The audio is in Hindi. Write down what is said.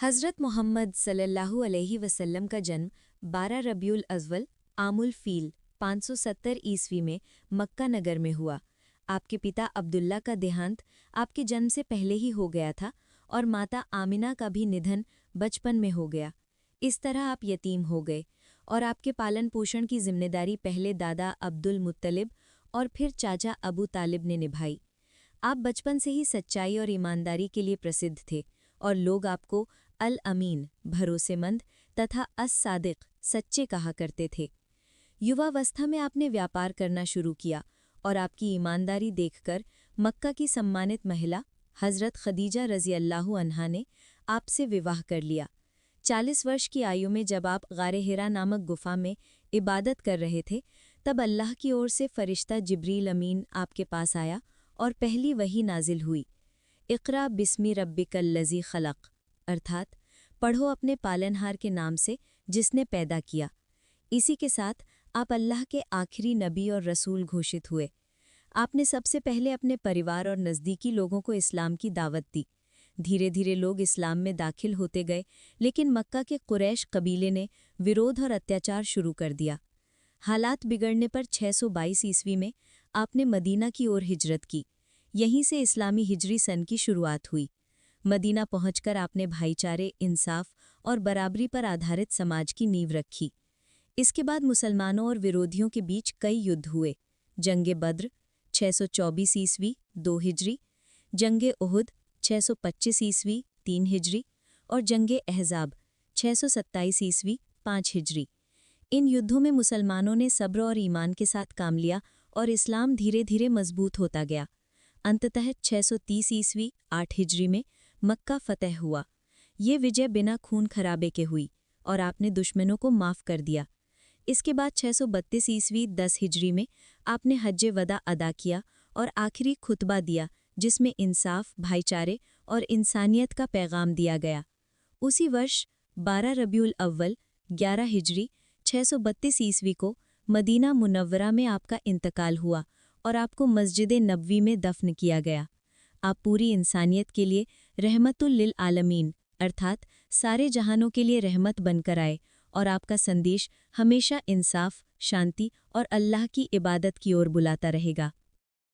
हज़रत मोहम्मद सल्लल्लाहु अलैहि वसल्लम का जन्म 12 रबीउल अव्वल आमुल फ़ील 570 ईस्वी में मक्का नगर में हुआ। आपके पिता अब्दुल्ला का देहांत आपके जन्म से पहले ही हो गया था और माता आमिना का भी निधन बचपन में हो गया। इस तरह आप यतीम हो गए और आपके पालन पोषण की जिम्मेदारी पहले दादा अब्दुल मुत्तलिब और फिर चाचा अबू तालिब ने निभाई। आप बचपन से ही सच्चाई और ईमानदारी के लिए प्रसिद्ध थे और लोग आपको अल अमीन भरोसेमंद तथा अस-सादिक सच्चे कहा करते थे। युवावस्था में आपने व्यापार करना शुरू किया और आपकी ईमानदारी देखकर मक्का की सम्मानित महिला हज़रत खदीजा रज़ी अल्लाहु अन्हा ने आपसे विवाह कर लिया। 40 वर्ष की आयु में जब आप गारे हिरा नामक गुफा में इबादत कर रहे थे, तब अल्लाह की ओर से फरिश्ता जिब्रील अमीन आपके पास आया और पहली वही नाजिल हुई, इक़रा बिस्मि रब्बिकल लज़ी खलक़, अर्थात पढ़ो अपने पालनहार के नाम से जिसने पैदा किया। इसी के साथ आप अल्लाह के आखिरी नबी और रसूल घोषित हुए। आपने सबसे पहले अपने परिवार और नज़दीकी लोगों को इस्लाम की दावत दी। धीरे धीरे लोग इस्लाम में दाखिल होते गए, लेकिन मक्का के कुरैश कबीले ने विरोध और अत्याचार शुरू कर दिया। हालात बिगड़ने पर 622 ईस्वी में आपने मदीना की ओर हिजरत की। यहीं से इस्लामी हिजरी सन की शुरुआत हुई। मदीना पहुंचकर आपने भाईचारे, इंसाफ और बराबरी पर आधारित समाज की नींव रखी। इसके बाद मुसलमानों और विरोधियों के बीच कई युद्ध हुए। जंगे बद्र 624 ईस्वी 2 हिजरी, जंगे उहुद 625 ईस्वी 3 हिजरी और जंगे अहज़ाब 627 ईस्वी 5 हिजरी। इन युद्धों में मुसलमानों ने सब्र और ईमान के साथ काम लिया और इस्लाम धीरे धीरे मजबूत होता गया। अंततः 630 ईस्वी 8 हिजरी में मक्का फतह हुआ। ये विजय बिना खून खराबे के हुई और आपने दुश्मनों को माफ़ कर दिया। इसके बाद 632 ईस्वी 10 हिजरी में आपने हज्जे वदा अदा किया और आखिरी खुतबा दिया, जिसमें इंसाफ, भाईचारे और इंसानियत का पैगाम दिया गया। उसी वर्ष 12 रबीउल अव्वल 11 हिजरी 632 ईस्वी को मदीना मुनव्वरा में आपका इंतकाल हुआ और आपको मस्जिद नबवी में दफन किया गया। आप पूरी इंसानियत के लिए रहमतुल लिल आलमीन अर्थात सारे जहानों के लिए रहमत बनकर आए और आपका संदेश हमेशा इंसाफ, शांति और अल्लाह की इबादत की ओर बुलाता रहेगा।